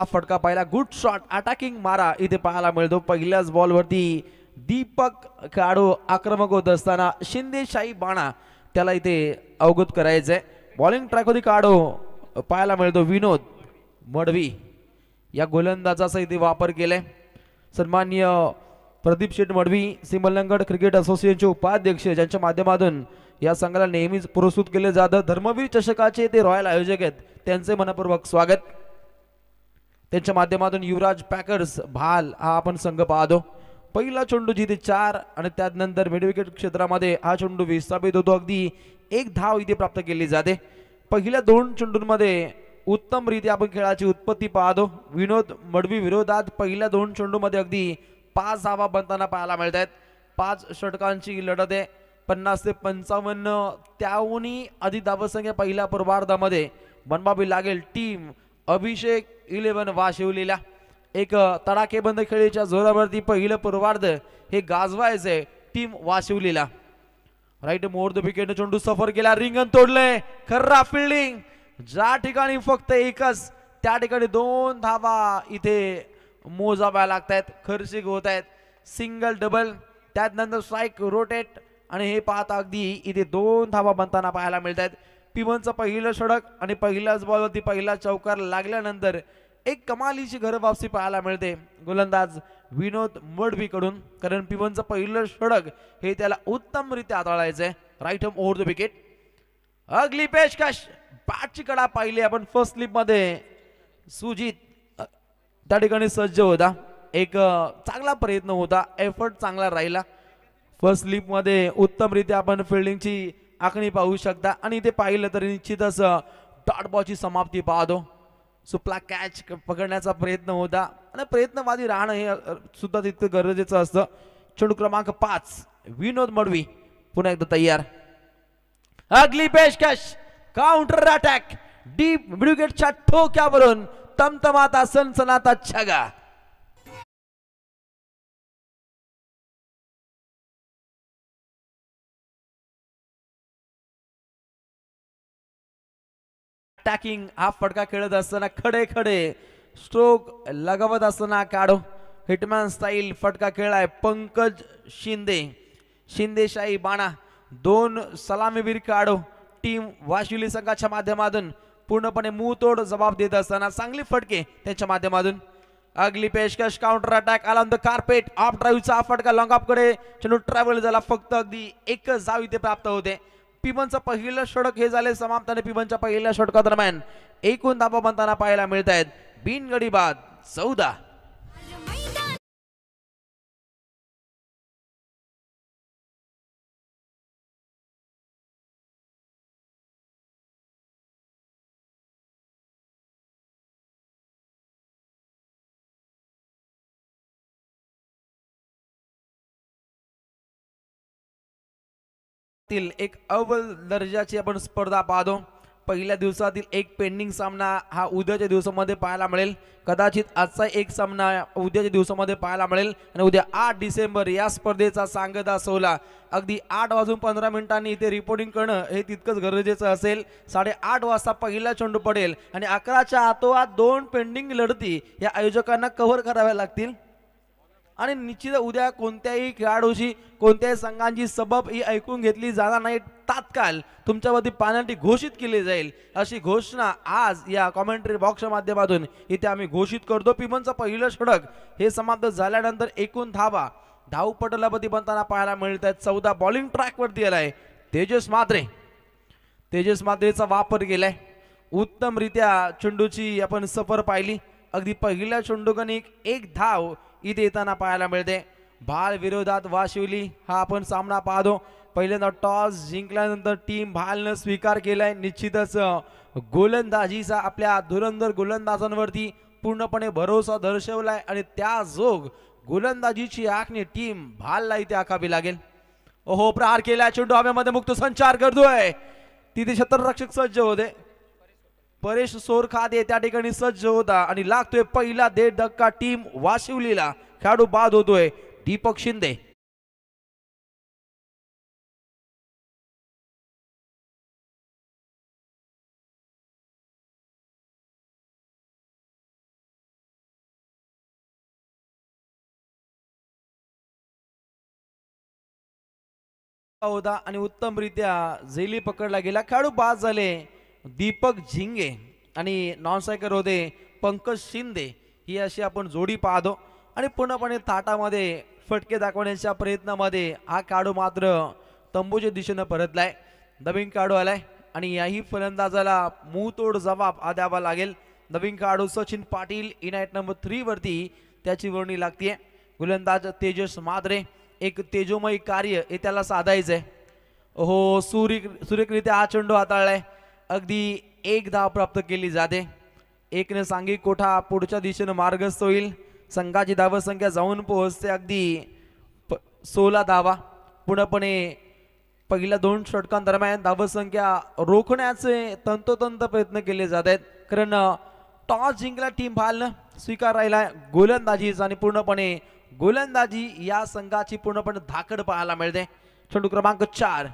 हा फटका पाहिला, गुड शॉट, अटॅकिंग मारा इथे पाहायला मिळतो. पहिल्याच बॉलवरती दीपक खेळाडू आक्रमक होत असताना शिंदेशाही बाणा त्याला इथे अवगत करायचंय. बॉलिंग ट्रॅक होती खेळाडू पाहायला मिळतो विनोद मडवी या गोलंदाजाचा इथे वापर केलाय. सन्माननीय प्रदीप शेठ मडवी सिमलंगड क्रिकेट असोसिएशनचे उपाध्यक्ष ज्यांच्या माध्यमातून या संघाला नेहमीच पुरस्कृत केले जातं. धर्मवीर चषकाचे ते रॉयल आयोजक आहेत, त्यांचे मनपूर्वक स्वागत. त्यांच्या माध्यमातून युवराज पॅकर्स भाल हा आपण संघ पाहतो. पहिला चेंडू जिथे 4 आणि त्यानंतर मिडविकेट क्षेत्रामध्ये हा चेंडू विस्थापित होतो. अगदी एक धाव इथे प्राप्त केली जाते. पहिल्या 2 चेंडूंमध्ये उत्तमरित्या आपण खेळाची उत्पत्ती पाहतो. विनोद मडवी विरोधात पहिल्या 2 चेंडूमध्ये अगदी 5 धावा बनताना पाहायला मिळत आहेत. 5 षटकांची लढत आहे. 50 ते 55 त्याहूनही अधिक धावसंख्या पहिल्या पूर्वार्धामध्ये बनवावी लागेल टीम अभिषेक 11 वाशिवलीला. एक तडाखेबंद खेळीच्या जोरावरती पहिलं पूर्वार्ध हे गाजवायचंय टीम वाशिवलीला. राईट मोर द विकेट चेंडू सफर केला, रिंगण तोडलंय, खर्रा फिल्डिंग. ज्या ठिकाणी फक्त एकच त्या ठिकाणी 2 धावा इथे मोजाव्या लागतायत, खर्चिक होत आहेत. सिंगल डबल त्यानंतर स्ट्राईक रोटेट आणि हे पाहता अगदी इथे 2 धावा बनताना पाहायला मिळत आहेत. पिमनचं पहिलं षटक आणि पहिल्याच बॉलवरती पहिला चौकार लागल्यानंतर एक कमालीची घर वापसी पाहायला मिळते गोलंदाज विनोद मडवी कडून, कारण पिमनचं पहिलं षटक हे त्याला उत्तमरित्या हाताळायचंय. Right arm over the wicket. अगली पेशकश बॅटची कडा पाहिली आपण फर्स्ट स्लिप मध्ये. सुजित त्या ठिकाणी सज्ज होता. एक चांगला प्रयत्न होता, एफर्ट चांगला राहिला. फर्स्ट स्लिप मध्ये उत्तमरित्या आपण फिल्डिंगची आखणी पाहू शकता आणि इथे पाहिलं तर निश्चितच डॉट बॉलची समाप्ती पाहतो. सुपला कॅच पकडण्याचा प्रयत्न होता आणि प्रयत्नवादी राहणं हे सुद्धा तितकं गरजेचं असतं. चेंडू क्रमांक 5 विनोद मडवी पुन्हा एकदा तयार. अगली पेशकश काउंटर अटॅक डीप मिडविकेटच्या ठोक्यावरून तमतमाता सनसनाता छगा. अटॅकिंग हा फटका खेळत असताना खडे खडे स्ट्रोक लगावत असताना काढो हिटमॅन स्टाईल फटका खेळाय पंकज शिंदे. शिंदेशाही बाणा 2 सलामीवीर काढो टीम वाशिवली संघाच्या माध्यमातून पूर्णपणे मुंहतोड जबाब देत असताना चांगली फटके त्यांच्या माध्यमातून. अगली पेशकश काउंटर अटॅक आला ऑन द कार्पेट ऑफ ड्राईव्हचा फटका लॉंग ऑफ कडे चेंडू ट्रॅव्हल झाला. फक्त अगदी एकच धाव इथे प्राप्त होते. पिमनचं पहिलं षटक हे झाले समाप्त आणि पिमनच्या पहिल्या षटकादरम्यान एकूण धावा बनताना पाहायला मिळत आहेत बिनगडी बाद 14. एक अव्वल दर्जाची आपण स्पर्धा पाहतो. पहिल्या दिवसातील एक पेंडिंग सामना हा उद्याच्या दिवसामध्ये पाहायला मिळेल. कदाचित आजचा एक सामना उद्याच्या दिवसामध्ये पाहायला मिळेल आणि उद्या 8 डिसेंबर या स्पर्धेचा सांगता सोहळा अगदी 8:15 इथे रिपोर्टिंग करणं हे तितकंच गरजेचं असेल. 8:30 वाजता पहिला चेंडू पडेल आणि 11च्या आतोआत 2 पेंडिंग लढती या आयोजकांना कव्हर कराव्या लागतील आणि निश्चित उद्या कोणत्याही खेळाडूची कोणत्याही संघांची सबब ही ऐकून घेतली जाणार नाही. तात्काळ तुमच्यावरती पेनल्टी घोषित केली जाईल अशी घोषणा आज या कॉमेंट्री बॉक्सच्या माध्यमातून इथे आम्ही घोषित करतो. पिमनचं पहिलं षटक हे समाप्त झाल्यानंतर एकूण धावा धावपटलावरती बनताना पाहायला मिळत आहेत. 14 बॉलिंग ट्रॅक वरती आलाय तेजस म्हात्रे. तेजस म्हात्रेचा वापर केलाय. उत्तमरित्या चेंडूची आपण सफर पाहिली. अगदी पहिल्या चेंडूकनी एक धाव इथे येताना पाहायला मिळते. भाल विरोधात वाशिवली हा आपण सामना पाहतो. पहिल्यांदा टॉस जिंकल्यानंतर टीम भालनं स्वीकार केलाय. निश्चितच गोलंदाजीचा आपल्या धुरंधर गोलंदाजांवरती पूर्णपणे भरोसा दर्शवलाय आणि त्या जोग गोलंदाजीची आखणी टीम भालला इथे आखावी लागेल. ओहो प्रहार केला, चेंडू हवेमध्ये मुक्त संचार करतोय. तिथे क्षेत्ररक्षक सज्ज होते. परेश सोरखादे त्या ठिकाणी सज्ज होता आणि लागतोय पहिला देड धक्का टीम वाशिवलीला. खेळाडू बाद होतोय दीपक शिंदे. होता आणि उत्तमरित्या झेली पकडला गेला. खेळाडू बाद झाले दीपक झिंगे आणि नॉन स्ट्रायकर होते पंकज शिंदे. ही अशी आपण जोडी पाहतो आणि पूर्णपणे थाटामध्ये फटके दाखवण्याच्या प्रयत्नामध्ये हा खेळाडू मात्र तंबूच्या दिशेनं परतलाय. नवीन खेळाडू आलाय आणि याही फलंदाजाला मुंहतोड जबाब द्यावा लागेल. नवीन खेळाडू सचिन पाटील इनायत नंबर 3 वरती त्याची वर्णी लागतीये. गोलंदाज तेजस मात्रे. एक तेजोमय कार्य हे त्याला साधायचंय. हो सुरेखरित्या हा चेंडू हाताळलाय. अगदी एक धाव प्राप्त केली जाते. एकने सांघिक कोठा पुढच्या दिशेनं मार्गस्थ होईल. संघाची धावसंख्या जाऊन पोहोचते अगदी 16 धावा. पूर्णपणे पहिल्या 2 षटकांदरम्यान धावसंख्या रोखण्याचे तंतोतंत प्रयत्न केले जात आहेत. कारण टॉस जिंकला टीम भालनं स्वीकार राहिला गोलंदाजीचा आणि पूर्णपणे गोलंदाजी या संघाची पूर्णपणे धाकड पाहायला मिळते. चेंडू क्रमांक 4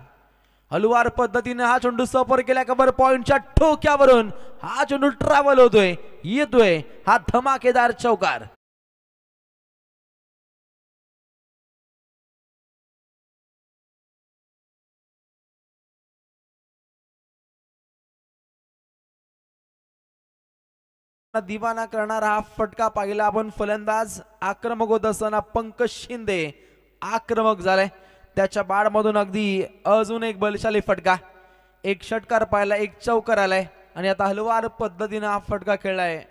हलवार पद्धतीने हा चेंडू सफर केला. कव्हर पॉइंटच्या ठोक्यावरून हा चेंडू ट्रॅव्हल होतोय येतोय हा धमाकेदार चौकार. दिवाना करणारा हा फटका पाहिला आपण. फलंदाज आक्रमक होत असताना पंकज शिंदे आक्रमक झालाय. त्याच्या बाडमधून अगदी अजून एक बलशाली फटका. एक षटकार पाहिला एक चौकार आलाय आणि आता हलवार पद्धतीने हा फटका खेळलाय.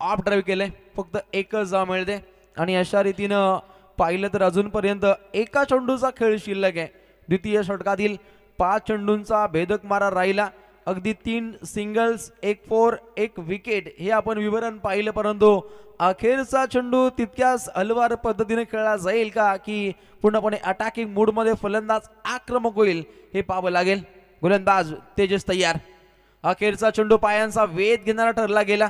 ऑफ ड्राईव्ह केले. फक्त एकच धाव मिळते आणि अशा रीतीनं पाहिलं तर अजूनपर्यंत एका चेंडूचा खेळ शिल्लक आहे. द्वितीय षटकातील 5 चेंडूंचा भेदक मारा राहिला. अगदी 3 सिंगल्स 1 4 1 विकेट हे आपण विवरण पाहिलं. परंतु अखेरचा चेंडू तितक्याच हलवार पद्धतीने खेळला जाईल का की पूर्णपणे अटॅकिंग मूड मध्ये फलंदाज आक्रमक होईल हे पाहावं लागेल. गोलंदाज तेजस तयार. अखेरचा चेंडू पायांचा वेध घेणारा ठरला गेला.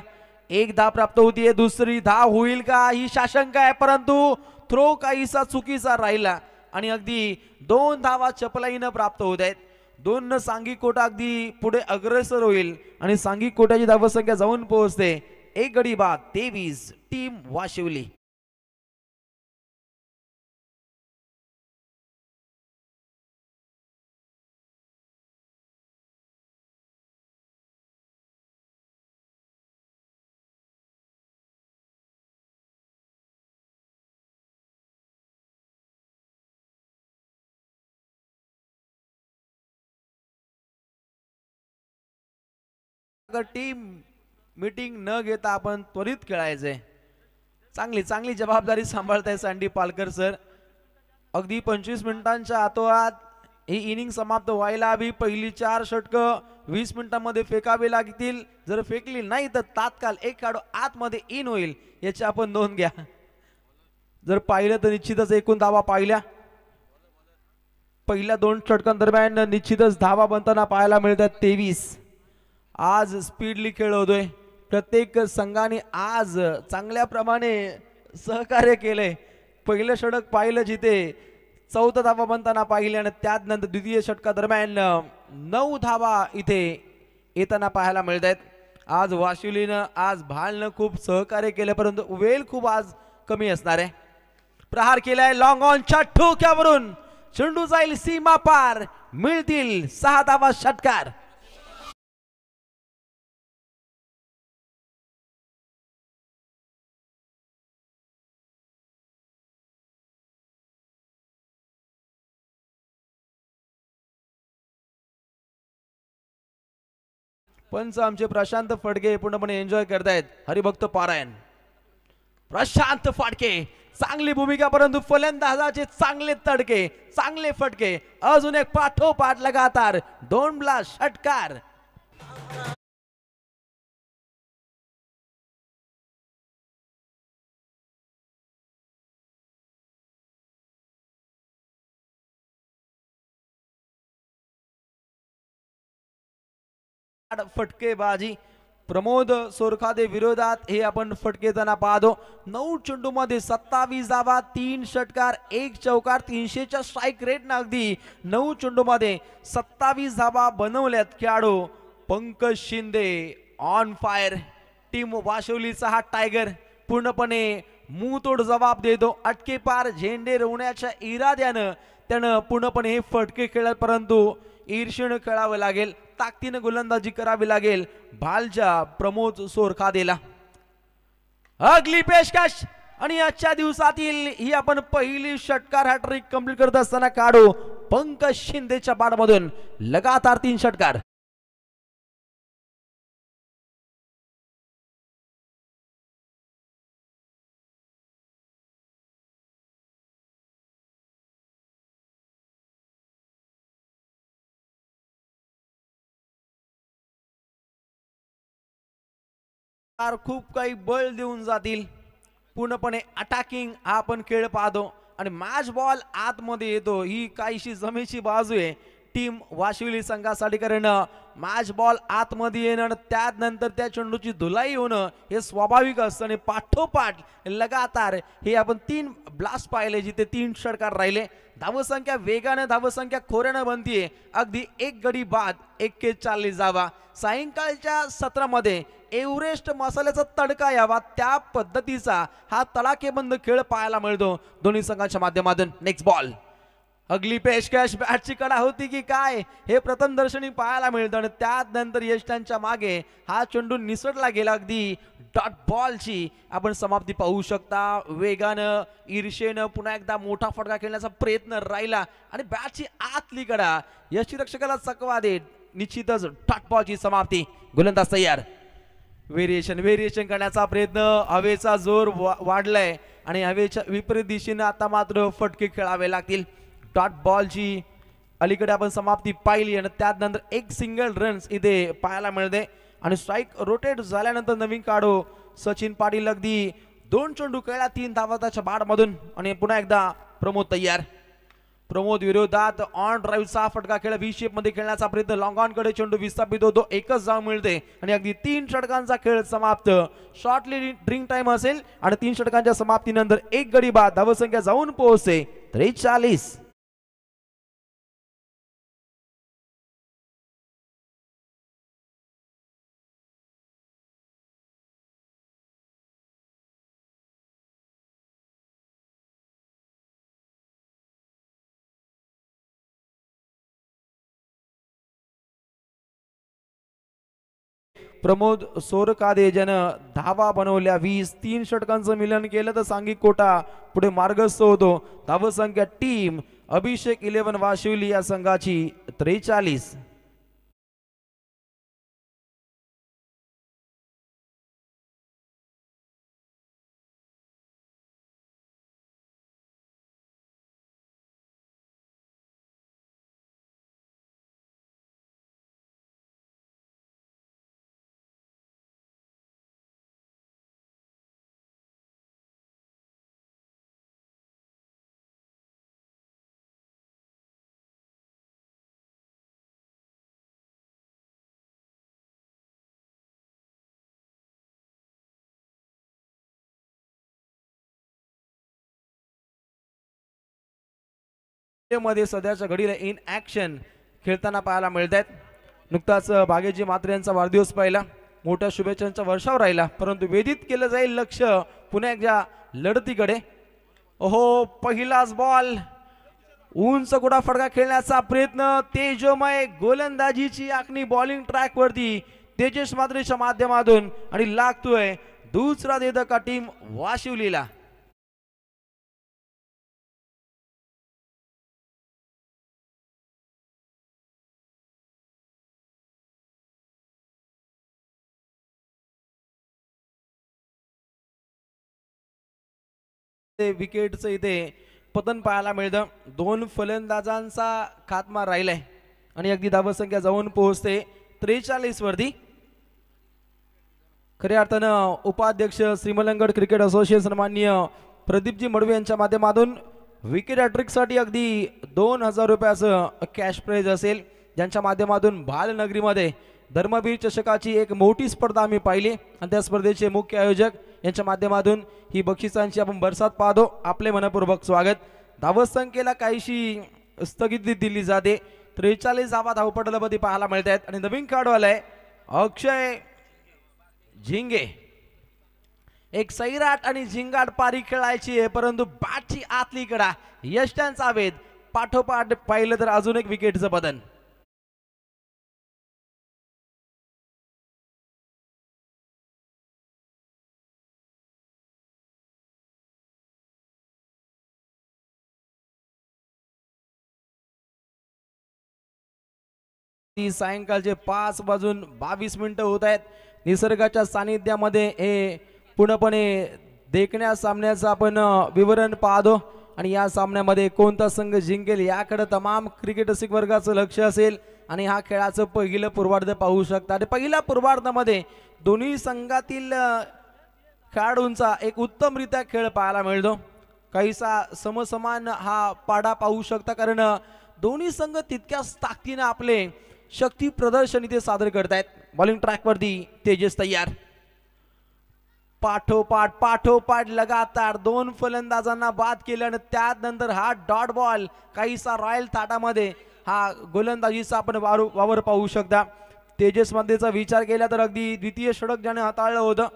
एक धाव प्राप्त होतीये. दुसरी धाव होईल का ही शाशंका आहे. परंतु थ्रो काहीसा चुकीचा राहिला आणि अगदी 2 धावा चपलाईनं प्राप्त होत आहेत. 2 सांघिक कोटा अगदी पुढे अग्रेसर होईल आणि सांघिक कोट्याची धावसंख्या जाऊन पोहोचते 1 गडी बाद 23 टीम वाशिवली. टीम मीटिंग न घेता आपण त्वरित खेळायचंय. चांगली जबाबदारी सांभाळताय सँडी पालकर सर. अगदी 25 मिनिटांच्या आतोआत ही इनिंग समाप्त व्हायला हवी. पहिली 4 षटकं 20 मिनिटांमध्ये फेकावी लागतील. जर फेकली नाही तर तात्काळ एक खेळाडू आतमध्ये इन होईल याची आपण नोंद घ्या. जर पाहिलं तर निश्चितच एकूण धावा पाहिल्या पहिल्या 2 षटकांदरम्यान निश्चितच धावा बनताना पाहायला मिळतात 23. आज स्पीडली खेळ होतोय. प्रत्येक संघाने आज चांगल्या प्रमाणे सहकार्य केले. पहिलं षटक पाहिलं जिथे 4 धावा बनताना पाहिले आणि त्यानंतर द्वितीय षटकादरम्यान 9 धावा इथे येताना पाहायला मिळत आहेत. आज वाशिवलीनं आज भालनं खूप सहकार्य केलं परंतु वेळ खूप आज कमी असणार आहे. प्रहार केलाय लॉंग ऑनच्या ठोक्यावरून चेंडू जाईल सीमा पार. मिळतील 6 धावा षटकार. पंच आमचे प्रशांत फडके पूर्णपणे एन्जॉय करतायत. हरिभक्त पारायण. प्रशांत फडके चांगली भूमिका परंतु फलंदाजाचे चांगले तडके चांगले फटके. अजून एक पाठोपाठ लगातार 2 ब्लास्ट षटकार. फटकेबाजी प्रमोद सोरखादे विरोधात हे आपण फटकेताना पाहतो. 9 चेंडू मध्ये 27 धावा 3 षटकार 1 चौकार. 300च्या स्ट्राईक रेट ना अगदी 9 चेंडू मध्ये 27 धावा बनवल्यात खेळाडू Pankaj Shinde on fire. Team वाशिवलीचा हा टायगर पूर्णपणे मुंहतोड जबाब देतो. अटकेपार झेंडे रोवण्याच्या इराद्यानं त्यानं पूर्णपणे हे फटके खेळत, परंतु ईर्ष्येनं खेळावं लागेल, ताकदीनं गोलंदाजी करावी लागेल भालच्या प्रमोद सोरखादेला. अगली पेशकश आणि आजच्या दिवसातील ही आपण पहिली षटकार हॅट्रिक कंप्लीट करत असताना काढू पंकज शिंदेच्या बॅटमधून लगातार 3 षटकार. खूप काही बळ देऊन जातील, पूर्णपणे अटॅकिंग हा आपण खेळ पाहतो आणि मॅच बॉल आतमध्ये येतो. ही काहीशी जमेची बाजू आहे टीम वाशिवली संघासाठी, कारण मॅच बॉल आतमध्ये येणं आणि त्यानंतर त्या चेंडूची धुलाई होणं हे स्वाभाविक असतं आणि पाठोपाठ लगातार हे आपण 3 ब्लास्ट पाहिले, जिथे 3 षटकार राहिले. धावसंख्या वेगाने, धावसंख्या खोऱ्यानं बनतीये. अगदी 1 गडी बाद 41 धावा. सायंकाळच्या सत्रामध्ये एव्हरेस्ट मसाल्याचा तडका यावा त्या पद्धतीचा हा तडाखेबंद खेळ पाहायला मिळतो दोन्ही संघांच्या माध्यमातून. नेक्स्ट बॉल, अगली पेशकश बॅटची कडा होती की काय हे प्रथम दर्शनी पाहायला मिळतं आणि त्यानंतर यष्टांच्या मागे हा चेंडू निसटला गेला. अगदी डॉट बॉलची आपण समाप्ती पाहू शकता. वेगानं, ईर्षेनं पुन्हा एकदा मोठा फटका खेळण्याचा प्रयत्न राहिला आणि बॅटची आतली कडा यष्टीरक्षकाला चकवा देत निश्चितच डॉट बॉलची समाप्ती. गोलंदाज तयार. व्हेरिएशन करण्याचा प्रयत्न, हवेचा जोर वाढलाय आणि हवेच्या विपरीत दिशेने आता मात्र फटके खेळावे लागतील. डॉट बॉलची अलीकडे आपण समाप्ती पाहिली आणि त्यानंतर 1 सिंगल रन्स इथे पाहायला मिळते आणि स्ट्राईक रोटेट झाल्यानंतर नवीन काढो सचिन पाटील अगदी 2 चेंडू खेळला 3 धावाच्या बाडमधून आणि पुन्हा एकदा प्रमोद तयार. प्रमोद विरोधात ऑन ड्राईव्हचा फटका खेळ व्ही शेप मध्ये खेळण्याचा प्रयत्न, लॉंग ऑन कडे चेंडू विस्थापित होतो, एकच धाव मिळते आणि अगदी 3 षटकांचा खेळ समाप्त. शॉर्टली ड्रिंक टाइम असेल आणि 3 षटकांच्या समाप्तीनंतर 1 गडी बाद. धावसंख्या जाऊन पोहोचते 43. प्रमोद सोरकादे ज्यानं धावा बनवल्या 20, 3 षटकांचं मिलन केलं तर सांघिक कोटा पुढे मार्गस्थ होतो. धावसंख्या टीम अभिषेक 11 वाशिवली या संघाची 43. मध्ये सध्याच्या घडीला इन ऍक्शन खेळताना पाहायला मिळत आहेत. नुकताच भाग्यजी मात्रे यांचा वाढदिवस पाहिला, मोठ्या शुभेच्छांचा वर्षाव राहिला, परंतु वेधित केलं जाईल लक्ष पुन्हा एकदा लढतीकडे. ओहो, पहिलाच बॉल, उंच कुडा फटका खेळण्याचा प्रयत्न, तेजोमय गोलंदाजीची आखणी बॉलिंग ट्रॅक वरती तेजस मात्रेच्या माध्यमातून आणि लागतोय दुसरा देदका टीम वाशिवलीला. विकेटचं इथे पतन पाहायला मिळतं. 2 फलंदाजांचा खात्मा राहिलाय आणि अगदी धावसंख्या जाऊन पोहोचते 43 वरती. खऱ्या अर्थानं उपाध्यक्ष श्रीमलंगड क्रिकेट असोसिएशन माननीय प्रदीपजी मडवे यांच्या माध्यमातून विकेट हॅट्रिक साठी अगदी 2000 रुपयाचं कॅश प्राइज असेल, ज्यांच्या माध्यमातून भालनगरीमध्ये धर्मवीर चषकाची एक मोठी स्पर्धा आम्ही पाहिली आणि त्या स्पर्धेचे मुख्य आयोजक यांच्या माध्यमातून ही बक्षिसांची आपण बरसात पाहतो. आपले मनपूर्वक स्वागत. धावसंख्येला काहीशी स्थगिती दिली जाते. 43 धावा धावपटलामध्ये पाहायला मिळत आहेत आणि नवीन खेळाडू आलाय अक्षय झिंगे. एक सैराट आणि झिंगाट पारी खेळायची आहे, परंतु बॅटची आतली कडा यष्टांचा वेध पाठोपाठ पाहिलं तर अजून एक विकेटचं बदल. सायंकाळचे 5:22 होत आहेत. निसर्गाच्या सानिध्यामध्ये हे पूर्णपणे देखण्या सामन्याचं आपण विवरण पाहतो आणि या सामन्यामध्ये कोणता संघ जिंकेल याकडे तमाम क्रिकेट रसिक वर्गाचं लक्ष असेल आणि हा खेळाचं पहिलं पूर्वार्ध पाहू शकता. आणि पहिल्या पूर्वार्धामध्ये दोन्ही संघातील खेळाडूंचा एक उत्तमरित्या खेळ पाहायला मिळतो. काहीसा समसमान हा पाडा पाहू शकता कारण दोन्ही संघ तितक्याच ताकदीने आपले शक्ती प्रदर्शन इथे सादर करतायत. बॉलिंग ट्रॅक वरती तेजस तयार. पाठोपाठ लगातार 2 फलंदाजांना बाद केल्यानं त्यानंतर हा डॉट बॉल काहीसा रॉयल थाटामध्ये हा गोलंदाजीचा आपण वावर पाहू शकता. तेजस मध्येचा विचार केला तर अगदी द्वितीय षटक ज्याने हाताळलं होतं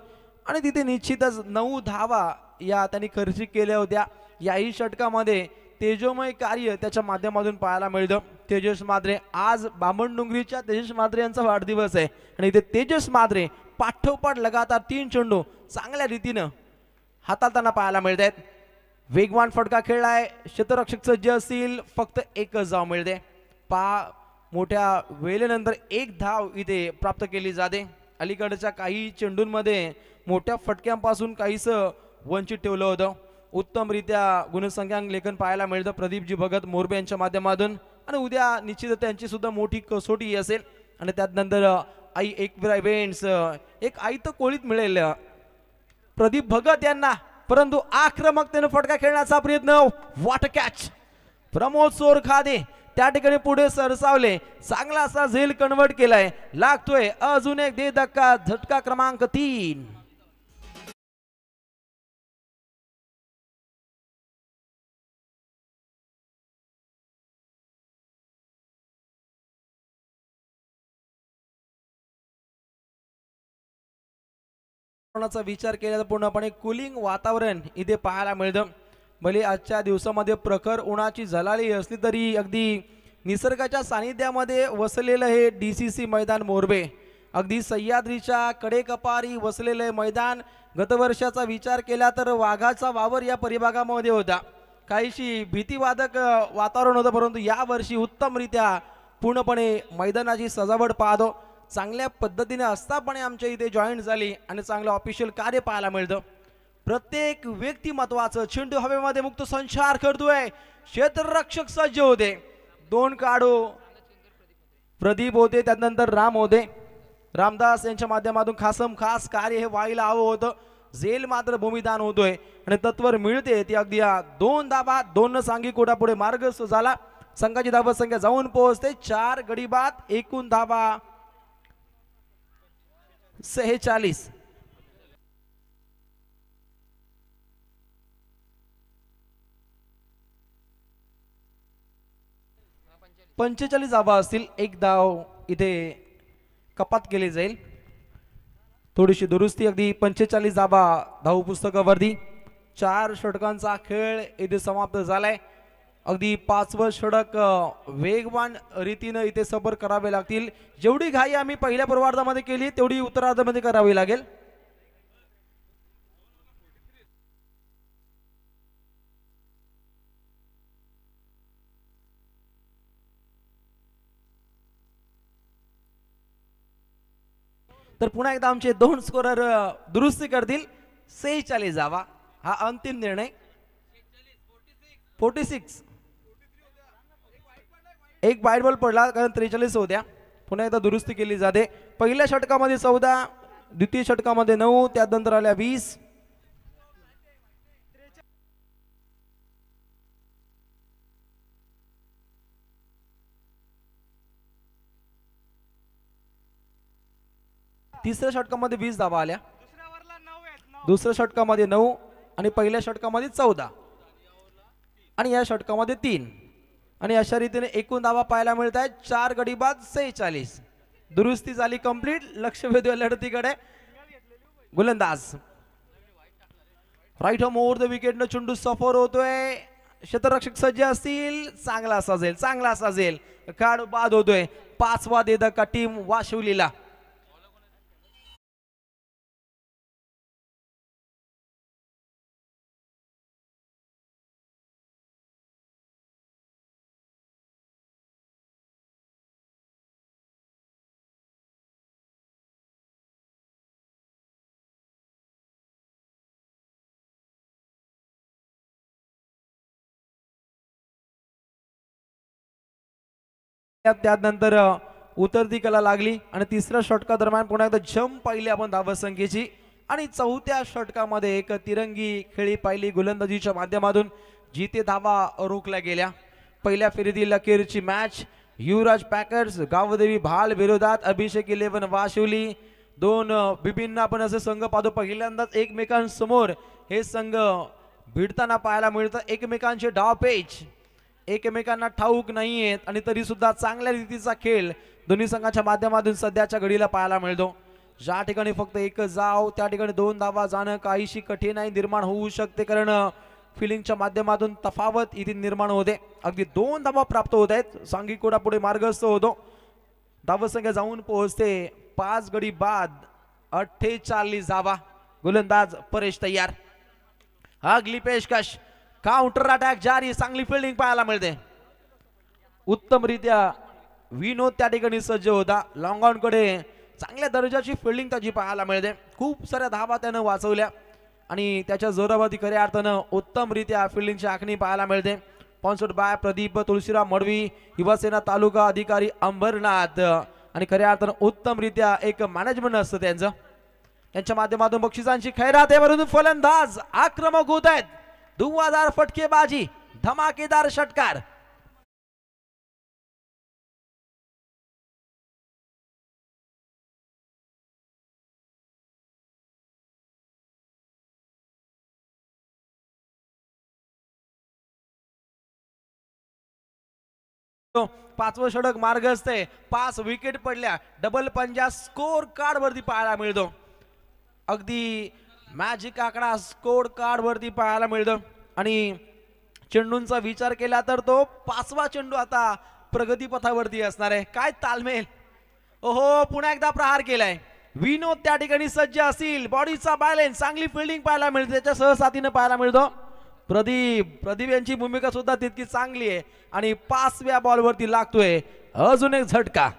आणि तिथे निश्चितच 9 धावा या त्यांनी खर्चिक केल्या होत्या. याही षटकामध्ये तेजोमय कार्य त्याच्या माध्यमातून पाहायला मिळतं. तेजस माद्रे आज बामणडुंगरीच्या तेजस माद्रे यांचा वाढदिवस आहे आणि इथे तेजस माद्रे पाठोपाठ लगातार 3 चेंडू चांगल्या रीतीनं हाताळताना पाहायला मिळत आहेत. वेगवान फटका खेळलाय. क्षेत्ररक्षक सज्ज असतील. फक्त एकच धाव मिळते. मोठ्या वेळेनंतर 1 धाव इथे प्राप्त केली जाते. अलीकडच्या काही चेंडूंमध्ये मोठ्या फटक्यांपासून काहीस वंचित ठेवलं होतं. उत्तमरित्या गुणसंख्यांक लेखन पाहायला मिळतं प्रदीपजी भगत मोरबे यांच्या माध्यमातून आणि उद्या निश्चित त्यांची सुद्धा मोठी कसोटी असेल आणि त्यानंतर आई एकविरा इव्हेंट्स एक आयत कोळीत मिळेल प्रदीप भगत यांना. परंतु आक्रमकतेने फटका खेळण्याचा प्रयत्न. What catch. प्रमोद सोरखादे त्या ठिकाणी पुढे सरसावले. चांगला असा झेल कन्वर्ट केलाय. लागतोय अजून एक दे धक्का. झटका क्रमांक 3. विचार केला तर पूर्णपणे कुलिंग वातावरण इथे पाहायला मिळतं. भले आजच्या दिवसामध्ये प्रखर उन्हाची झळाळी असली तरी अगदी निसर्गाच्या सानिध्यामध्ये वसलेलं हे DCC मैदान मोरबे अगदी सह्याद्रीच्या कडेकपारी वसलेलं मैदान. गतवर्षाचा विचार केला तर वाघाचा वावर या परिभागामध्ये होता. काहीशी भीतीवादक वातावरण होतं परंतु या वर्षी उत्तमरित्या पूर्णपणे मैदानाची सजावट पाहतो. चांगल्या पद्धतीने आस्थापने आमच्या इथे जॉईंट झाली आणि चांगलं ऑफिशियल कार्य पाहायला मिळतं. प्रत्येक व्यक्तिमत्वाचं चेंडू हवेमध्ये मुक्त संचार करतोय. क्षेत्ररक्षक सज्ज होते. 2 काढू प्रदीप होते त्यानंतर राम होते. रामदास यांच्या माध्यमातून खास कार्य हे व्हायला हवं होतं. झेल मात्र भूमिदान होतोय आणि तत्वर मिळते ती अगदी 2 धाबा 2 सांगी कोटा पुढे मार्ग झाला. संघाची धावा संख्या जाऊन पोहोचते 4 गडी बाद. एकूण धावा 46. धावा असतील. 1 धाव इथे कपात केली जाईल. थोडीशी दुरुस्ती. अगदी 45 धावा धाव पुस्तकावरती. 4 षटकांचा खेळ इथे समाप्त झालाय. अगदी 5वं षटक वेगवान रीतीने इथे सबर करावे लागतील. जेवढी घाई आम्ही पहिल्या पूर्वार्धामध्ये केली तेवढी उत्तरार्धामध्ये करावी लागेल. तर पुन्हा एकदा आमचे 2 स्कोरर दुरुस्ती करतील. 46 धावा हा अंतिम निर्णय. 46. एक वाईट बॉल पडला कारण 43 होत्या. पुन्हा एकदा दुरुस्ती केली जाते. पहिल्या षटकामध्ये 14, द्वितीय षटकामध्ये 9, त्यानंतर आल्या 20. तिसऱ्या षटकामध्ये 20 धावा आल्या. दुसऱ्या षटकामध्ये 9 आणि पहिल्या षटकामध्ये 14 आणि या षटकामध्ये 3 आणि अशा रीतीने एकूण धावा पाहायला मिळत आहेत. 4 गडी बाद 46. दुरुस्ती झाली कंप्लीट. लक्ष वेधूया लढतीकडे. गोलंदाज right arm over the wicket न चेंडू सफर होतोय. क्षेत्ररक्षक सज्ज असतील, चांगला साजेल, चांगला साजेल. खेळाडू बाद होतोय. 5वा देधका टीम वाशिवलीला. त्यानंतर उतरती कला लागली आणि तिसऱ्या षटका दरम्यान पुन्हा एकदा जंप पाहिली आपण धावसंख्येची आणि चौथ्या षटकामध्ये एक तिरंगी खेळी पाहिली गोलंदाजीच्या माध्यमातून जिथे धावा रोखल्या गेल्या. पहिल्या फेरीतील अखेरची मॅच युवराज पॅकर्स गावदेवी भाल विरोधात अभिषेक 11 वाशिवली. दोन विभिन्न आपण असे संघ पाहतो. पहिल्यांदाच एकमेकांसमोर हे संघ भिडताना पाहायला मिळतं. एकमेकांचे डावपेच एकमेकांना ठाऊक नाहीयेत आणि तरी सुद्धा चांगल्या रीतीचा खेळ दोन्ही संघाच्या माध्यमातून सध्याच्या घडीला पाहायला मिळतो. ज्या ठिकाणी फक्त एक जाव त्या ठिकाणी 2 धावा जाणं काहीशी कठीणाई निर्माण होऊ शकते, कारण फिलिंगच्या माध्यमातून तफावत इथे निर्माण होते. अगदी 2 धावा प्राप्त होत आहेत. सांघिक कोडा पुढे मार्गस्थ होतो. धावसंख्या जाऊन पोहोचते 5 गडी बाद 48 धावा. गोलंदाज परेश तयार. अगली पेशकश काउंटर अटॅक जारी. चांगली फिल्डिंग पाहायला मिळते. उत्तमरित्या विनोद त्या ठिकाणी सज्ज होता. लॉंग ऑन कडे चांगल्या दर्जाची फिल्डिंग त्याची पाहायला मिळते. खूप साऱ्या धावा त्यानं वाचवल्या आणि त्याच्या जोरावरती खऱ्या अर्थानं उत्तमरित्या फिल्डिंगची आखणी पाहायला मिळते. स्पॉन्सर्ड बाय प्रदीप तुळशीराम मडवी, युवासेना तालुका अधिकारी अंबरनाथ आणि खऱ्या अर्थानं उत्तमरित्या एक मॅनेजमेंट असतं त्यांचं. त्यांच्या माध्यमातून बक्षिसांची खैरात आहे. वरून फलंदाज आक्रमक होत आहेत. धुव्वाधार फटकेबाजी, धमाकेदार षटकार. पाचवं षटक मार्गस्थ आहे. 5 विकेट पडल्या. डबल पंजा स्कोर कार्ड वरती पाहायला मिळतो. अगदी मॅजिक आकडा स्कोर कार्ड वरती पाहायला मिळतो आणि चेंडूंचा विचार केला तर तो 5वा चेंडू आता प्रगतीपथावरती असणार आहे. काय तालमेल. ओहो, पुन्हा एकदा प्रहार केलाय. विनोद त्या ठिकाणी सज्ज असतील. बॉडीचा बॅलन्स, चांगली फिल्डिंग पाहायला मिळते. त्याच्या सहसाथीनं पाहायला मिळतो प्रदीप यांची भूमिका सुद्धा तितकी चांगली आहे आणि 5व्या बॉलवरती लागतोय अजून एक झटका.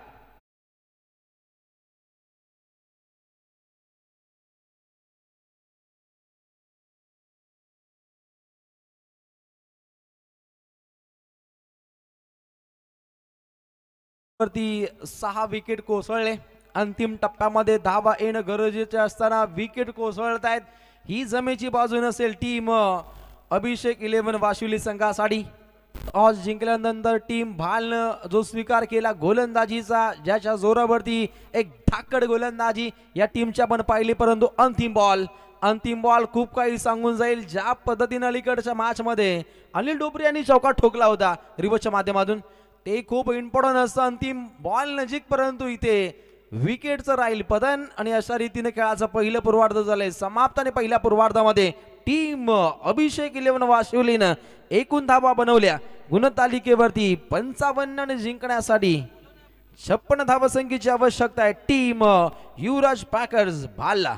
वरती 6 विकेट कोसळले. अंतिम टप्प्यामध्ये धावा येणं गरजेचे असताना विकेट कोसळत आहेत. ही जमेची बाजू नसेल टीम अभिषेक 11 वाशिवली संघासाठी. टॉस जिंकल्यानंतर टीम भालनं जो स्वीकार केला गोलंदाजीचा, ज्याच्या जोरावरती एक धाकड गोलंदाजी या टीमच्या पण पाहिली, परंतु अंतिम बॉल खूप काही सांगून जाईल. ज्या पद्धतीने अलीकडच्या मॅच मध्ये अनिल डोबरे यांनी चौकार ठोकला होता रिवर्सच्या माध्यमातून, ते खूप इम्पॉर्टंट असतं अंतिम बॉल नजीक, परंतु इथे विकेटचं राहील पतन आणि अशा रीतीने खेळाचं पहिलं पूर्वार्ध झालंय समाप्त. आणि पहिल्या पूर्वार्धामध्ये टीम अभिषेक 11 वाशिवलीनं एकूण धावा बनवल्या. गुणतालिकेवरती 55 जिंकण्यासाठी 56 धावसंख्येची आवश्यकता आहे टीम युवराज पॅकर्स भालला.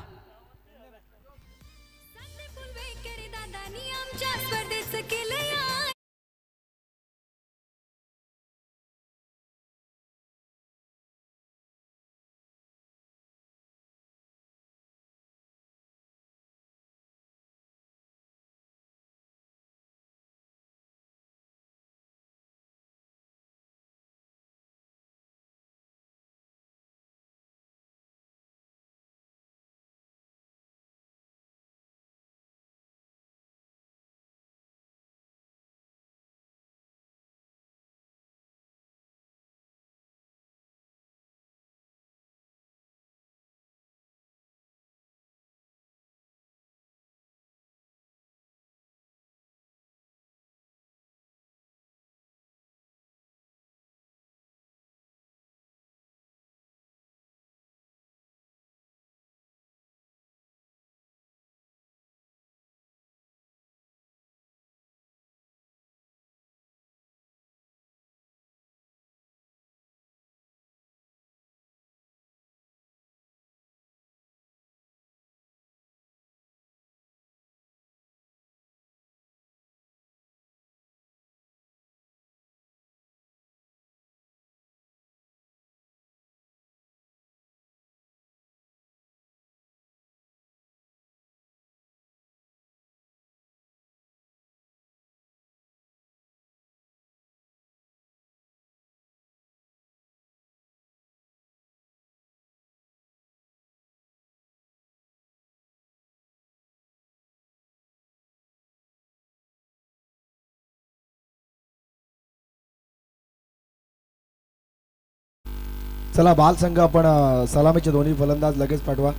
चला बाल संघ आपण सलामीचे दोन्ही फलंदाज लगेच पाठवा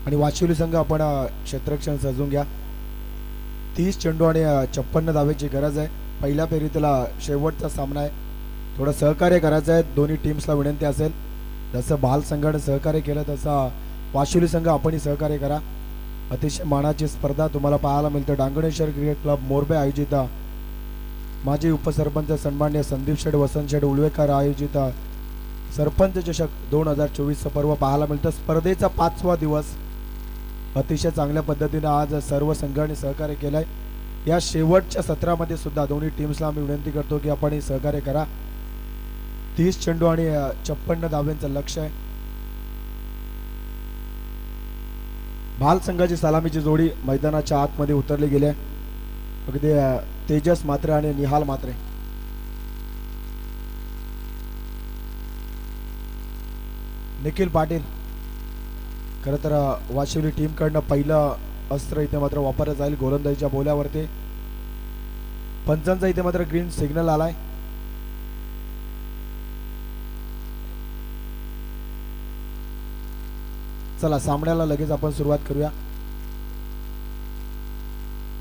आणि वाशिवली संघ आपण क्षेत्ररक्षण सजवून घ्या. 30 चेंडू आणि 56 धावेची गरज आहे. पहिल्या फेरीतला शेवटचा सामना आहे. थोडं सहकार्य करायचं आहे. दोन्ही टीम्सला विनंती असेल जसं बाल संघाने सहकार्य केलं तसं वाशिवली संघ आपणही सहकार्य करा. अतिशय मानाची स्पर्धा तुम्हाला पाहायला मिळते. डांगणेश्वर क्रिकेट क्लब मोरबे आयोजित माजी उपसरपंच सन्मान्य संदीप शेठ वसंत शेठ उळवेकर आयोजित सरपंच चषक 2024 पर्व पाहायला मिळतं. स्पर्धेचा 5वा दिवस अतिशय चांगल्या पद्धतीने आज सर्व संघांनी सहकार्य केलंय. या शेवटच्या सत्रामध्ये सुद्धा दोन्ही टीम्सला आम्ही विनंती करतो की आपण सहकार्य करा. 30 चेंडू आणि 56 धाव्यांचं लक्ष आहे. भाल संघाची सलामीची जोडी मैदानाच्या आतमध्ये उतरली गेली आहे. अगदी तेजस मात्रे आणि निहाल मात्रे. निखिल पाटील खरं तर वाशिवली टीम कडनं पहिलं अस्त्र इथे मात्र वापरलं जाईल गोलंदाजीच्या बोल्यावरती. पंचांचा इथे मात्र ग्रीन सिग्नल आलाय. चला सामन्याला लगेच आपण सुरुवात करूया.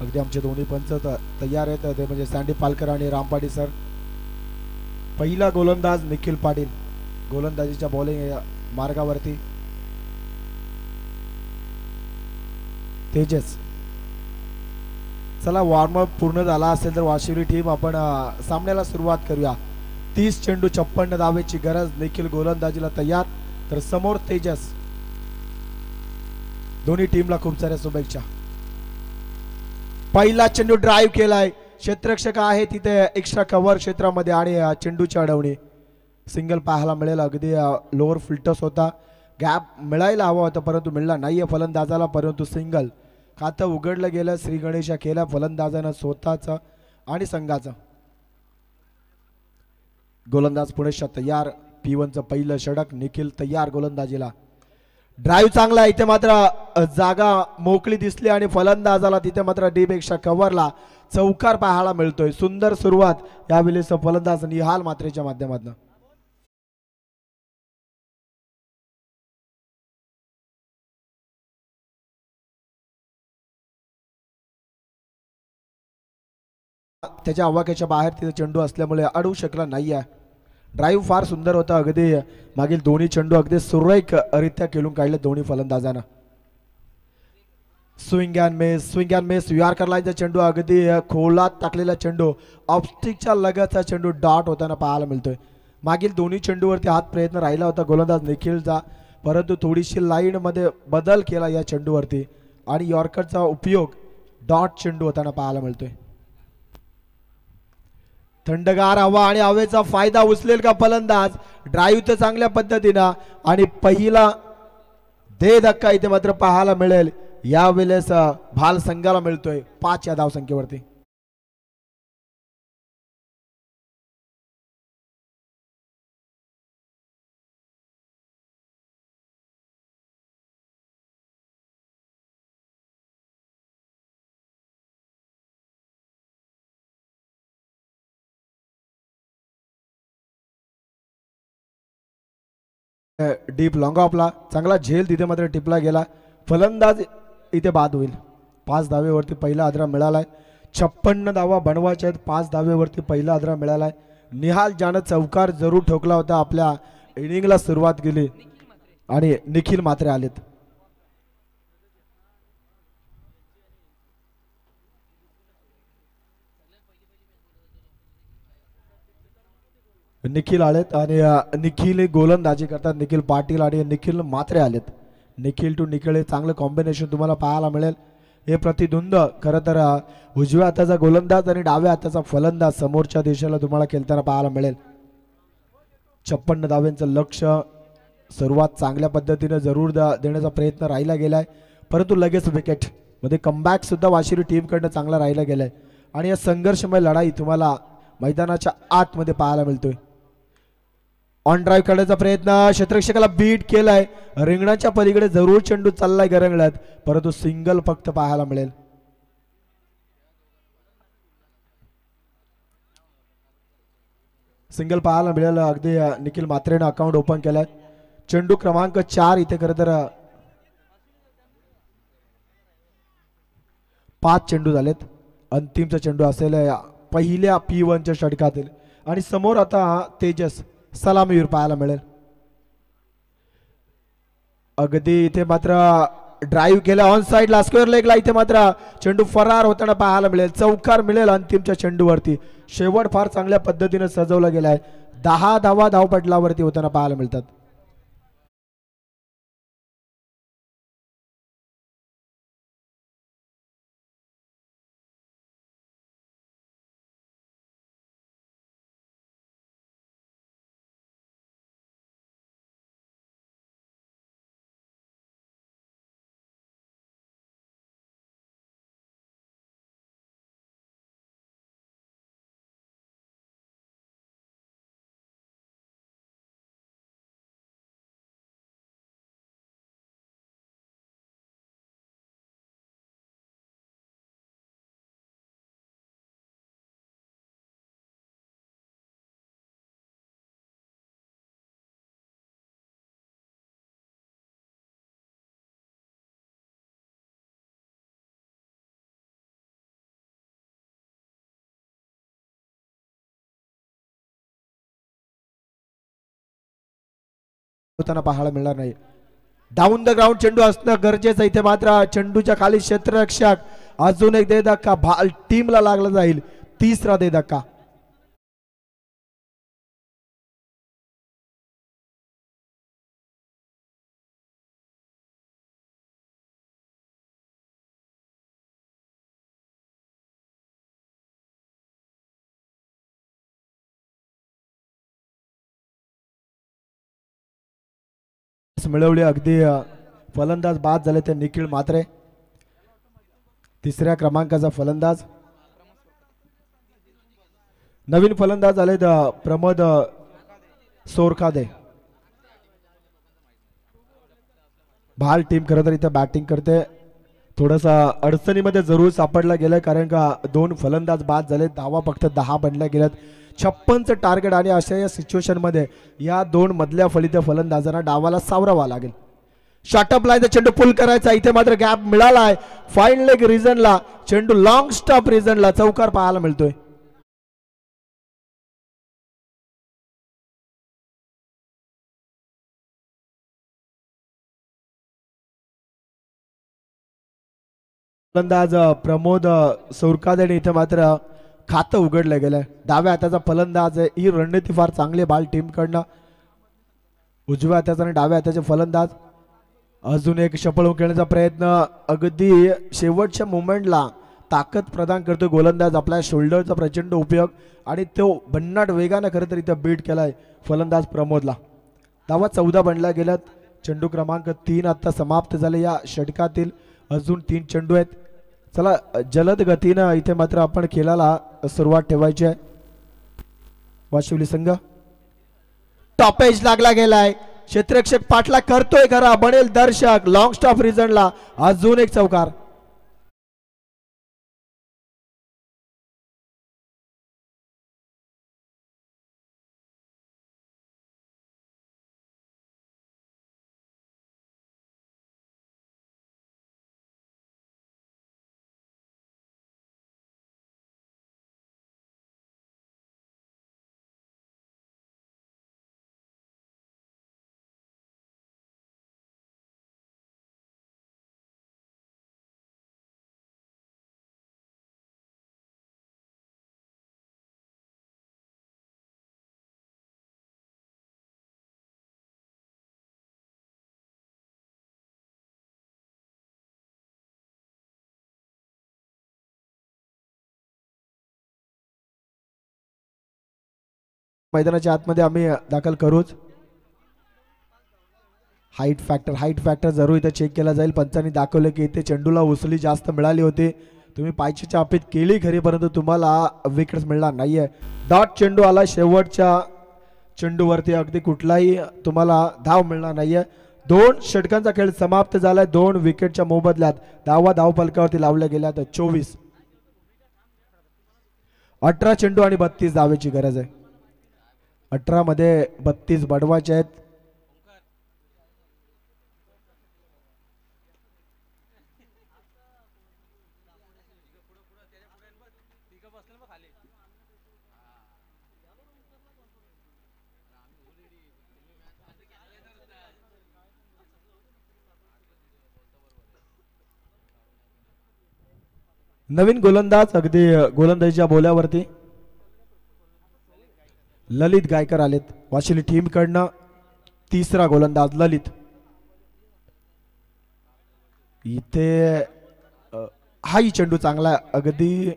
अगदी आमचे दोन्ही पंच तयार आहेत ते म्हणजे सँडी पालकर आणि रामपाटी सर. पहिला गोलंदाज निखिल पाटील गोलंदाजीच्या बॉलिंग मार्गावरती. तेजस चला वॉर्मअप पूर्ण झाला असेल तर वाशिवली टीम आपण सामन्याला सुरुवात करूया. 30 चेंडू 56 धावेची गरज. निखिल गोलंदाजीला तयार तर समोर तेजस. दोन्ही टीमला खूप साऱ्या शुभेच्छा. पहिला चेंडू ड्राईव्ह केलाय. क्षेत्ररक्षक आहे तिथे एक्स्ट्रा कव्हर क्षेत्रामध्ये आणि चेंडूची अडवणी सिंगल पाहायला मिळेल. अगदी लोअर फिल्टर्स होता. गॅप मिळायला हवा होता परंतु मिळाला नाहीये फलंदाजाला. परंतु सिंगल खातं उघडलं गेलं. श्री गणेशा केला फलंदाजानं स्वतःचं आणि संघाचं. गोलंदाज पुणेशा तयार. P1चं पहिलं षटक. निखिल तयार गोलंदाजीला. ड्राईव्ह चांगला. इथे मात्र जागा मोकळी दिसली आणि फलंदाजाला तिथे मात्र डीप एक्स्ट्रा कव्हरला चौकार पाहायला मिळतोय. सुंदर सुरुवात यावेळी फलंदाज निहाल मात्रेच्या माध्यमातून. त्याच्या आवाक्याच्या बाहेर तिथे चेंडू असल्यामुळे अडवू शकला नाहीये. ड्राईव्ह फार सुंदर होता. अगदी मागील दोन्ही चेंडू अगदी सुरेख रित्या खेळून काढले दोन्ही फलंदाजांना. स्विंग अँड मिस यॉर्कर लाईनचा चेंडू अगदी खोलात टाकलेला चेंडू ऑफस्टिकच्या लगतचा चेंडू डॉट होताना पाहायला मिळतोय. मागील दोन्ही चेंडूवरती हात प्रयत्न राहिला होता गोलंदाज निखिलचा परंतु थोडीशी लाईन मध्ये बदल केला या चेंडूवरती आणि यॉर्करचा उपयोग डॉट चेंडू होताना पाहायला मिळतोय. थंडगार हवा आणि हवेचा फायदा उचलेल का फलंदाज. ड्राईव्ह तर चांगल्या पद्धतीनं आणि पहिला दे धक्का इथे मात्र पाहायला मिळेल. यावेळेस भाल संघाला मिळतोय 5 या धावसंख्येवरती. डीप लॉंग ऑफला चांगला झेल तिथे मात्र टिपला गेला. फलंदाज इथे बाद होईल. 5 धावेवरती पहिला आदरा मिळालाय. 56 धावा बनवायच्या आहेत. 5 धावेवरती पहिला आदरा मिळालाय. निहाल ज्यानं चौकार जरूर ठोकला होता आपल्या इनिंगला सुरुवात केली आणि निखिल मात्रे आलेत. निखिल आलेत आणि निखिल गोलंदाजी करतात. निखिल पाटील आणि निखिल मात्रे आलेत. निखिल टू निखिल हे चांगलं कॉम्बिनेशन तुम्हाला पाहायला मिळेल. हे प्रतिद्वंद खरं तर उजव्या हाताचा गोलंदाज आणि डाव्या हाताचा फलंदाज समोरच्या दिशेला तुम्हाला खेळताना पाहायला मिळेल. 56 धाव्यांचं लक्ष सुरुवात चांगल्या पद्धतीने जरूर देण्याचा प्रयत्न राहिला गेलाय परंतु लगेच विकेट मध्ये कमबॅक सुद्धा वाशिवली टीम कडनं चांगला राहिला गेलाय आणि या संघर्षमय लढाई तुम्हाला मैदानाच्या आतमध्ये पाहायला मिळतोय. ऑन ड्राईव्ह करण्याचा प्रयत्न क्षेत्ररक्षकाला बीट केलाय. रिंगणाच्या पलीकडे जरूर चेंडू चाललाय गरंगळ्यात परंतु सिंगल फक्त पाहायला मिळेल. सिंगल पाहायला मिळेल. अगदी निखिल म्हात्रेनं अकाउंट ओपन केलाय. चेंडू क्रमांक 4 इथे खरं तर 5 चेंडू झालेत. अंतिमचा चेंडू असेल पहिल्या P1च्या षटकातील आणि समोर आता तेजस सलामीवीर पाहायला मिळेल. अगदी इथे मात्र ड्राईव्ह केला ऑन साइडला स्क्वेअर लेगला. इथे मात्र चेंडू फरार होताना पाहायला मिळेल. चौकार मिळेल अंतिमच्या चेंडूवरती. शेवट फार चांगल्या पद्धतीने सजवला गेलाय. 10 धावा धावपटलावरती होताना पाहायला मिळतात. होताना पाहायला मिळणार नाही. डाऊन द ग्राउंड चेंडू असणं गरजेचं. इथे मात्र चेंडूच्या खाली क्षेत्ररक्षक. अजून एक दे धक्का टीमला लागला जाईल. तिसरा दे धक्का. मिळवली. अगदी फलंदाज बाद झाले ते निखिल म्हात्रे. तिसऱ्या क्रमांकाचा फलंदाज. नवीन फलंदाज आले प्रमोद सोरखादे. भाल टीम खरं तर इथं बॅटिंग करते. थोडंसा अडचणीमध्ये जरूर सापडला गेलाय कारण का 2 फलंदाज बाद झाले. धावा फक्त 10 बनल्या गेल्यात. 56चं टार्गेट आणि अशा या सिच्युएशन मध्ये या 2 मधल्या फलित फलंदाजांना डावाला सावरावा लागेल. शॉर्टअप लाईन चेंडू पुल करायचा. इथे मात्र गॅप मिळालाय. फाईन लेग रिजनला चेंडू लॉंग स्टॉप रिजनला चौकार पाहायला मिळतोय. फलंदाज प्रमोद सोरकादे इथे मात्र खातं उघडलं गेलं. डाव्या हाताचा फलंदाज ही रणनीती फार चांगली बाल टीम कडनं. उजव्या हाताचा आणि डाव्या हाताचे फलंदाज. अजून एक शपळ खेळण्याचा प्रयत्न. अगदी शेवटच्या मोमेंटला ताकद प्रदान करतो गोलंदाज. आपल्या शोल्डरचा प्रचंड उपयोग आणि तो भन्नाट वेगाने खरं तर इथं बीट केलाय फलंदाज प्रमोदला. धावा 14 बनल्या गेल्यात. चेंडू क्रमांक 3 आता समाप्त झाले या षटकातील. अजून 3 चेंडू आहेत. चला जलद गतीनं इथे मात्र आपण खेळाला सुरुवात ठेवायची आहे. वाशिवली संघ टॉपेज लागला गेलाय. क्षेत्ररक्षक पाठला करतोय खरा. बनेल दर्शक. लॉंग स्टॉप रिजनला अजून एक चौकार. मैदानाच्या आतमध्ये आम्ही दाखल करूच. हाईट फॅक्टर जरूर इथे चेक केला जाईल. पंचांनी दाखवलं की इथे चेंडूला उसळी जास्त मिळाली होती. तुम्ही पायची चापीत केली खरी परंतु तुम्हाला विकेट्स मिळणार नाहीये. डॉट चेंडू आला शेवटच्या चेंडूवरती. अगदी कुठलाही तुम्हाला धाव मिळणार नाहीये. 2 षटकांचा खेळ समाप्त झालाय. 2 विकेटच्या मोबदल्यात धावा धाव फलकावरती लावल्या गेल्या. 24 18 चेंडू आणि 32 धावेची गरज आहे. 18 मध्ये 32 बडवायचे आहेत. नवीन गोलंदाज अगदी गोलंदाजीच्या बोल्यावरती ललित गायकर आलेत वाशिली टीम कडनं. तिसरा गोलंदाज ललित. इथे हाही चेंडू चांगला, अगदी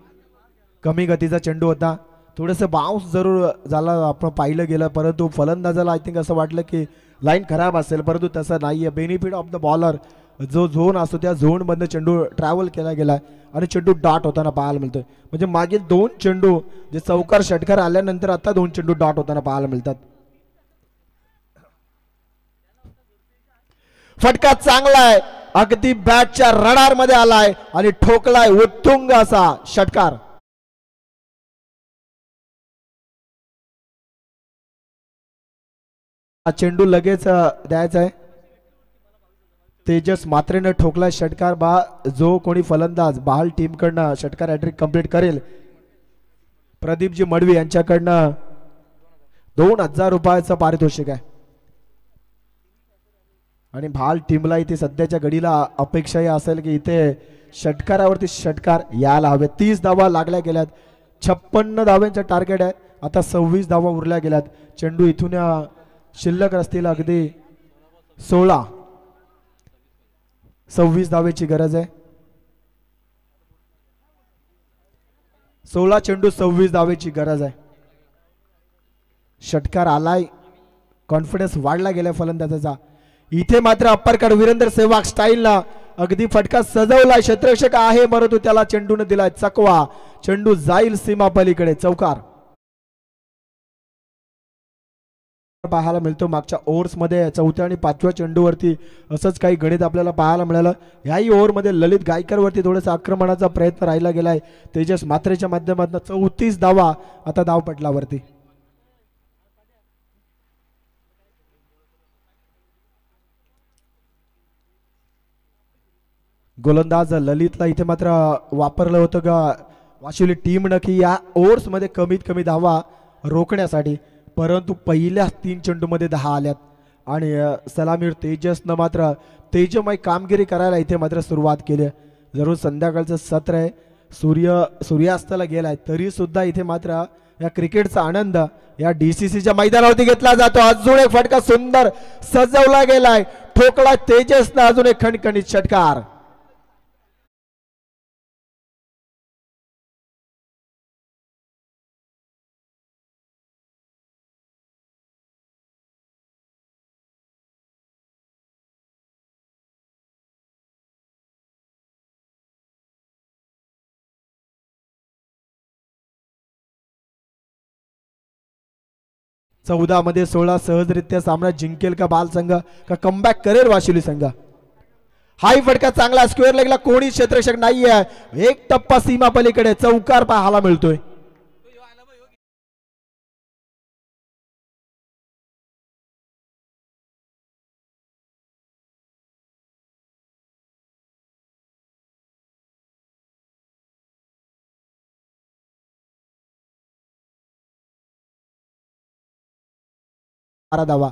कमी गतीचा चेंडू होता. थोडंसं बाउन्स जरूर झाला आपण पाहिलं गेलं, परंतु फलंदाजाला आय थिंक असं वाटलं की लाईन खराब असेल, परंतु तसं नाहीये. बेनिफिट ऑफ द बॉलर, जो झोन असतो त्या झोन मधनं चेंडू ट्रॅव्हल केला गेला आणि चेंडू डॉट होताना पाहायला मिळतोय. म्हणजे मागील 2 चेंडू जे चौकार षटकार आल्यानंतर आता 2 चेंडू डॉट होताना पाहायला मिळतात. फटका चांगला आहे, अगदी बॅटच्या रडार मध्ये आलाय आणि ठोकलाय उत्तुंग असा षटकार. हा चेंडू लगेच द्यायचा आहे. तेजस मात्रेने ठोकलाय षटकार. जो कोणी फलंदाज बहाल टीम कडनं षटकार हॅट्रिक कंप्लीट करेल, प्रदीपजी मडवी यांच्याकडनं 2000 रुपयाचं पारितोषिक आहे. आणि बहाल टीमला इथे सध्याच्या घडीला अपेक्षाही असेल की इथे षटकारावरती षटकार यायला हवे. 30 धावा लागल्या गेल्यात. 56 धाव्यांचं टार्गेट आहे. आता 26 धावा उरल्या गेल्यात. चेंडू इथून शिल्लक असतील अगदी 26 धावेची गरज आहे. 16 चेंडू 26 धावेची गरज आहे. षटकार आलाय, कॉन्फिडन्स वाढला गेलाय फलंदाजाचा. इथे मात्र अप्पर कट वीरेंद्र सेहवाग स्टाईलला अगदी फटका सजवलाय. क्षेत्ररक्षक आहे परंतु त्याला चेंडूने दिलाय चकवा. चेंडू जाईल सीमा पलीकडे. चौकार पाहायला मिळतो. मागच्या ओव्हर्स मध्ये 4थ्या आणि 5व्या चेंडूवरती असंच काही गणित आपल्याला पाहायला मिळालं. याही ओव्हर मध्ये ललित गायकर वरती थोडासा आक्रमणाचा प्रयत्न राहिला गेलाय. तेजस मात्रेच्या माध्यमातून 34 धावा आता धावपटलावरती. गोलंदाज ललितला इथे मात्र वापरलं होतं का वाशिवली टीमनं की या ओव्हर्स मध्ये कमीत कमी धावा रोखण्यासाठी, परंतु पहिल्या 3 चेंडूमध्ये 10 आल्यात. आणि सलामीर तेजसनं मात्र तेजमय कामगिरी करायला इथे मात्र सुरुवात केली. जरूर संध्याकाळचं सत्र आहे, सूर्यास्ताला गेलाय, तरी सुद्धा इथे मात्र या क्रिकेटचा आनंद या DCCच्या मैदानावरती घेतला जातो. अजून एक फटका सुंदर सजवला गेलाय. ठोकला तेजसनं अजून एक खणखणीत षटकार. चौदा मध्ये 16 सहजरित्या सामना जिंकेल का बाल संघ, का कमबॅक करेल वाशिवली संघ. हाही फटका चांगला, स्क्वेअर लेगला कोणी क्षेत्ररक्षक नाहीये. एक टप्पा सीमा पलीकडे चौकार पाहायला मिळतोय. धावा.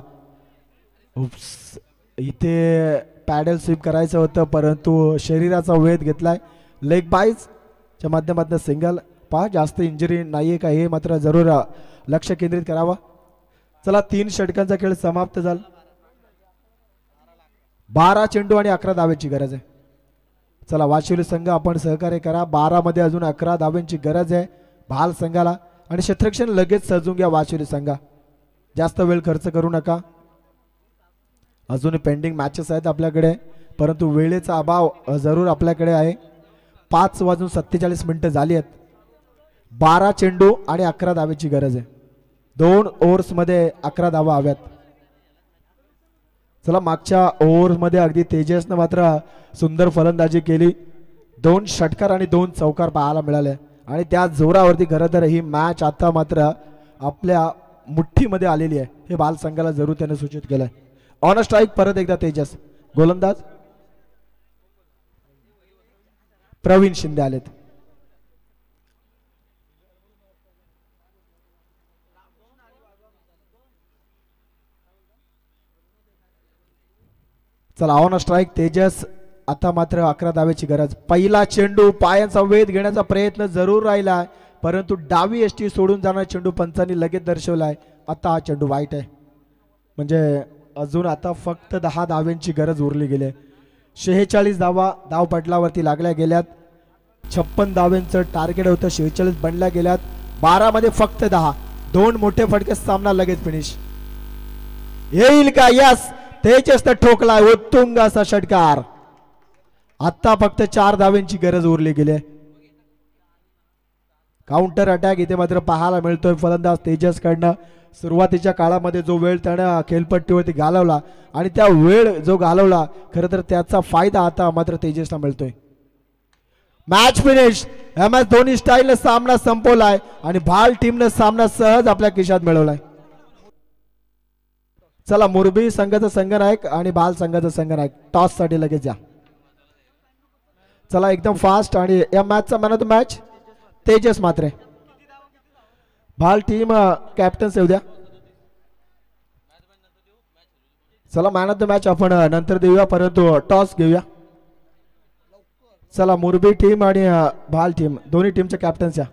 इथे पॅडल स्वीप करायचं होतं परंतु शरीराचा वेध घेतलाय. लेग बाईजच्या माध्यमातून सिंगल. पहा जास्त इंजुरी नाहीये का हे मात्र जरूर लक्ष केंद्रित करावं. चला 3 षटकांचा खेळ समाप्त झाला. 12 चेंडू आणि 11 धावेची गरज आहे. चला वाशिवली संघ आपण सहकार्य करा. 12 मध्ये अजून 11 धावेची गरज आहे भाल संघाला. आणि क्षेत्ररक्षण लगेच सजून घ्या वाशिवली संघा. जास्त वेळ खर्च करू नका. अजून पेंडिंग मॅचेस आहेत आपल्याकडे, परंतु वेळेचा अभाव जरूर आपल्याकडे आहे. 5:47 झाली आहेत. 12 चेंडू आणि 11 धावेची गरज आहे. 2 ओव्हर्स मध्ये 11 धावा हव्यात. चला मागच्या ओव्हर मध्ये अगदी तेजसनं मात्र सुंदर फलंदाजी केली. 2 षटकार आणि 2 चौकार पाहायला मिळाले आणि त्या जोरावरती खरं तर ही मॅच आता मात्र आपल्या मुठ्ठीमध्ये आलेली आहे हे बाल संघाला जरूर त्याने सूचित केलंय. ऑन स्ट्राईक परत एकदा तेजस. गोलंदाज प्रवीण शिंदे आलेत. चला ऑन स्ट्राईक तेजस. आता मात्र 11 धावेची गरज. पहिला चेंडू पायांचा वेध घेण्याचा प्रयत्न जरूर राहिला परंतु डावी एसटी सोडून जाणारा चेंडू पंचांनी लगेच दर्शवलाय. आता हा चेंडू वाईट आहे म्हणजे अजून आता फक्त 10 धाव्यांची गरज उरली गेली. 46 धावा धावपटलावरती लागल्या गेल्यात. 56 धाव्यांचं टार्गेट होतं. 46 बनल्या गेल्यात. 12 मध्ये फक्त 10. 2 मोठे फटके सामना लगेच फिनिश. येईल का? यस. तेजस तर ठोकलाय उत्तुंग असा षटकार. आता फक्त 4 धाव्यांची गरज उरली गेली. काउंटर अटॅक इथे मात्र पाहायला मिळतोय फलंदाज तेजस कडनं. सुरुवातीच्या काळामध्ये जो वेळ त्यानं खेळपट्टीवरती घालवला आणि त्या वेळ जो घालवला खरं तर त्याचा फायदा आता मात्र तेजसला मिळतोय. Match finish. MS धोनी स्टाईलने सामना संपवलाय आणि भाल टीमने सामना सहज आपल्या खिशात मिळवलाय. चला मोरबी संघाचा संघनायक आणि बाल संघाचा संघनायक टॉस साठी लगेच या. चला एकदम फास्ट. आणि या मॅचचा man of the match Tejas Mhatre. भाल टीम कॅप्टन येऊ द्या. चला मॅन ऑफ द मॅच आपण नंतर देऊया परंतु टॉस घेऊया. चला मोरबी टीम आणि भाल टीम दोन्ही टीमच्या कॅप्टन्स या.